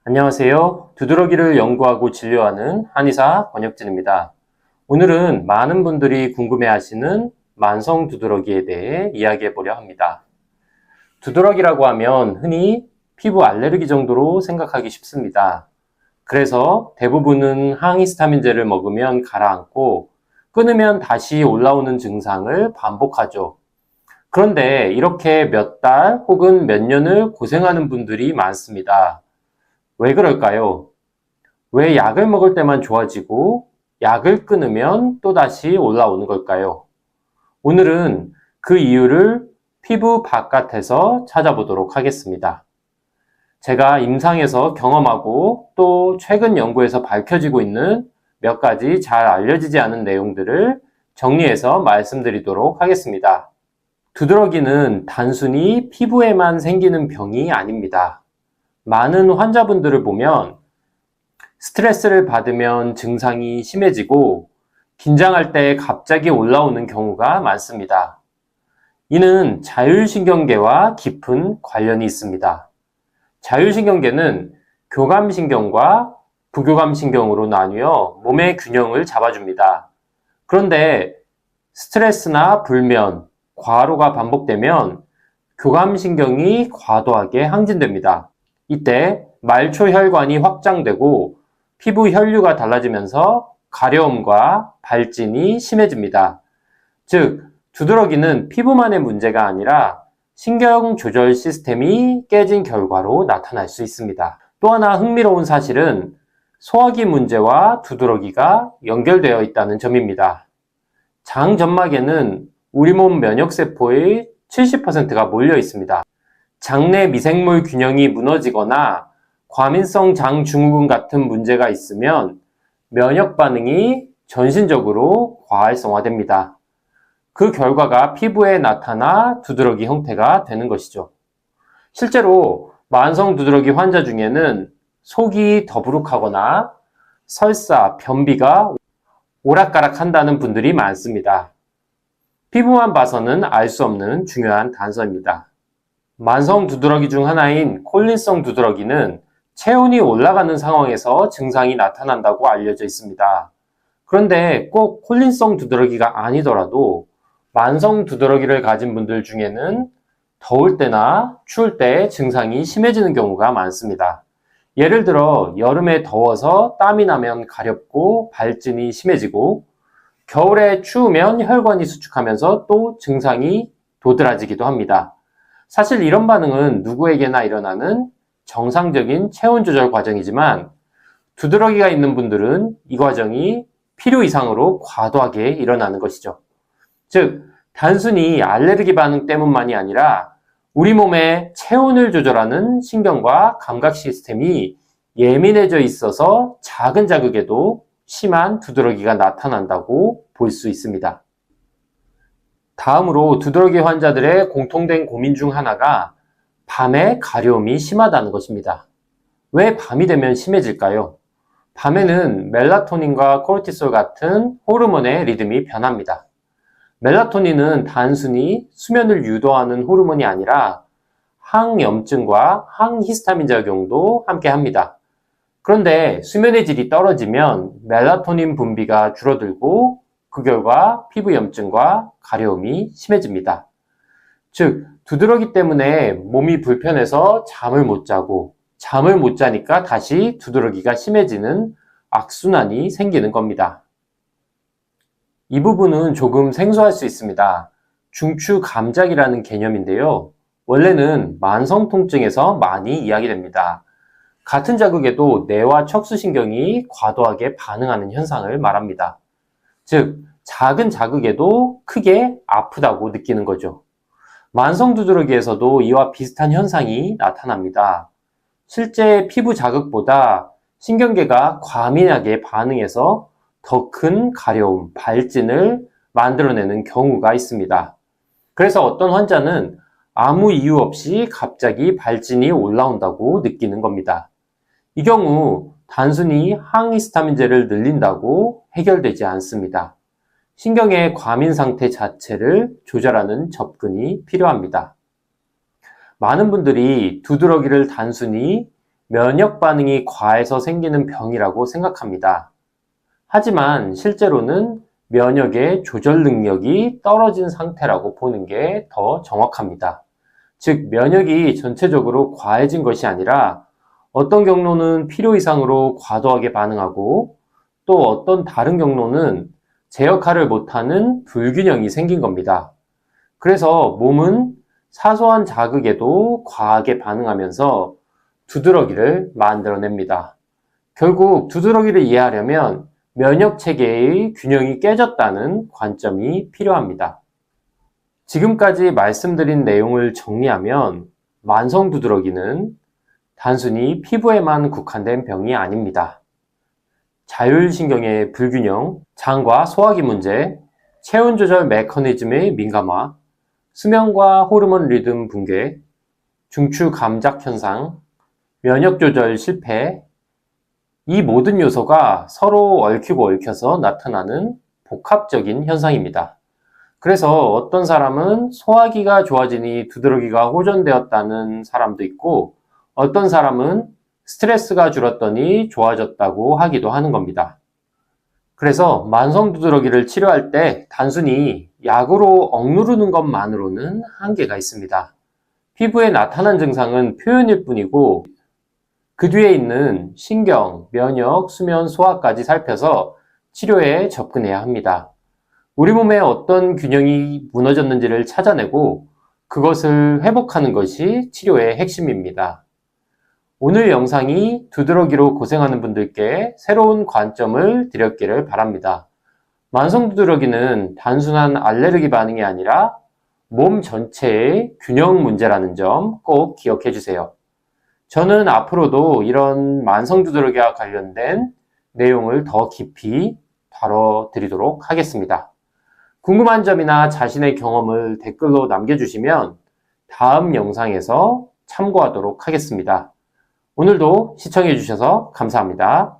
안녕하세요. 두드러기를 연구하고 진료하는 한의사 권혁진입니다. 오늘은 많은 분들이 궁금해하시는 만성 두드러기에 대해 이야기해 보려 합니다. 두드러기라고 하면 흔히 피부 알레르기 정도로 생각하기 쉽습니다. 그래서 대부분은 항히스타민제를 먹으면 가라앉고 끊으면 다시 올라오는 증상을 반복하죠. 그런데 이렇게 몇 달 혹은 몇 년을 고생하는 분들이 많습니다. 왜 그럴까요? 왜 약을 먹을 때만 좋아지고 약을 끊으면 또다시 올라오는 걸까요? 오늘은 그 이유를 피부 바깥에서 찾아보도록 하겠습니다. 제가 임상에서 경험하고 또 최근 연구에서 밝혀지고 있는 몇 가지 잘 알려지지 않은 내용들을 정리해서 말씀드리도록 하겠습니다. 두드러기는 단순히 피부에만 생기는 병이 아닙니다. 많은 환자분들을 보면 스트레스를 받으면 증상이 심해지고 긴장할 때 갑자기 올라오는 경우가 많습니다. 이는 자율신경계와 깊은 관련이 있습니다. 자율신경계는 교감신경과 부교감신경으로 나뉘어 몸의 균형을 잡아줍니다. 그런데 스트레스나 불면, 과로가 반복되면 교감신경이 과도하게 항진됩니다. 이때 말초혈관이 확장되고 피부 혈류가 달라지면서 가려움과 발진이 심해집니다. 즉, 두드러기는 피부만의 문제가 아니라 신경 조절 시스템이 깨진 결과로 나타날 수 있습니다. 또 하나 흥미로운 사실은 소화기 문제와 두드러기가 연결되어 있다는 점입니다. 장점막에는 우리 몸 면역세포의 70%가 몰려 있습니다. 장내 미생물 균형이 무너지거나 과민성 장증후군 같은 문제가 있으면 면역 반응이 전신적으로 과활성화됩니다. 그 결과가 피부에 나타나 두드러기 형태가 되는 것이죠. 실제로 만성 두드러기 환자 중에는 속이 더부룩하거나 설사, 변비가 오락가락한다는 분들이 많습니다. 피부만 봐서는 알 수 없는 중요한 단서입니다. 만성 두드러기 중 하나인 콜린성 두드러기는 체온이 올라가는 상황에서 증상이 나타난다고 알려져 있습니다. 그런데 꼭 콜린성 두드러기가 아니더라도 만성 두드러기를 가진 분들 중에는 더울 때나 추울 때 증상이 심해지는 경우가 많습니다. 예를 들어 여름에 더워서 땀이 나면 가렵고 발진이 심해지고 겨울에 추우면 혈관이 수축하면서 또 증상이 도드라지기도 합니다. 사실 이런 반응은 누구에게나 일어나는 정상적인 체온 조절 과정이지만 두드러기가 있는 분들은 이 과정이 필요 이상으로 과도하게 일어나는 것이죠. 즉, 단순히 알레르기 반응 때문만이 아니라 우리 몸의 체온을 조절하는 신경과 감각 시스템이 예민해져 있어서 작은 자극에도 심한 두드러기가 나타난다고 볼 수 있습니다. 다음으로 두드러기 환자들의 공통된 고민 중 하나가 밤에 가려움이 심하다는 것입니다. 왜 밤이 되면 심해질까요? 밤에는 멜라토닌과 코르티솔 같은 호르몬의 리듬이 변합니다. 멜라토닌은 단순히 수면을 유도하는 호르몬이 아니라 항염증과 항히스타민 작용도 함께 합니다. 그런데 수면의 질이 떨어지면 멜라토닌 분비가 줄어들고 그 결과 피부 염증과 가려움이 심해집니다. 즉, 두드러기 때문에 몸이 불편해서 잠을 못 자고 잠을 못 자니까 다시 두드러기가 심해지는 악순환이 생기는 겁니다. 이 부분은 조금 생소할 수 있습니다. 중추감작이라는 개념인데요. 원래는 만성 통증에서 많이 이야기됩니다. 같은 자극에도 뇌와 척수신경이 과도하게 반응하는 현상을 말합니다. 즉, 작은 자극에도 크게 아프다고 느끼는 거죠. 만성 두드러기에서도 이와 비슷한 현상이 나타납니다. 실제 피부 자극보다 신경계가 과민하게 반응해서 더 큰 가려움, 발진을 만들어내는 경우가 있습니다. 그래서 어떤 환자는 아무 이유 없이 갑자기 발진이 올라온다고 느끼는 겁니다. 이 경우 단순히 항히스타민제를 늘린다고 해결되지 않습니다. 신경의 과민 상태 자체를 조절하는 접근이 필요합니다. 많은 분들이 두드러기를 단순히 면역 반응이 과해서 생기는 병이라고 생각합니다. 하지만 실제로는 면역의 조절 능력이 떨어진 상태라고 보는 게 더 정확합니다. 즉, 면역이 전체적으로 과해진 것이 아니라 어떤 경로는 필요 이상으로 과도하게 반응하고 또 어떤 다른 경로는 제 역할을 못하는 불균형이 생긴 겁니다. 그래서 몸은 사소한 자극에도 과하게 반응하면서 두드러기를 만들어냅니다. 결국 두드러기를 이해하려면 면역 체계의 균형이 깨졌다는 관점이 필요합니다. 지금까지 말씀드린 내용을 정리하면 만성 두드러기는 단순히 피부에만 국한된 병이 아닙니다. 자율신경의 불균형, 장과 소화기 문제, 체온 조절 메커니즘의 민감화, 수면과 호르몬 리듬 붕괴, 중추 감작 현상, 면역 조절 실패, 이 모든 요소가 서로 얽히고 얽혀서 나타나는 복합적인 현상입니다. 그래서 어떤 사람은 소화기가 좋아지니 두드러기가 호전되었다는 사람도 있고 어떤 사람은 스트레스가 줄었더니 좋아졌다고 하기도 하는 겁니다. 그래서 만성 두드러기를 치료할 때 단순히 약으로 억누르는 것만으로는 한계가 있습니다. 피부에 나타난 증상은 표현일 뿐이고 그 뒤에 있는 신경, 면역, 수면, 소화까지 살펴서 치료에 접근해야 합니다. 우리 몸에 어떤 균형이 무너졌는지를 찾아내고 그것을 회복하는 것이 치료의 핵심입니다. 오늘 영상이 두드러기로 고생하는 분들께 새로운 관점을 드렸기를 바랍니다. 만성 두드러기는 단순한 알레르기 반응이 아니라 몸 전체의 균형 문제라는 점 꼭 기억해 주세요. 저는 앞으로도 이런 만성 두드러기와 관련된 내용을 더 깊이 다뤄드리도록 하겠습니다. 궁금한 점이나 자신의 경험을 댓글로 남겨주시면 다음 영상에서 참고하도록 하겠습니다. 오늘도 시청해 주셔서 감사합니다.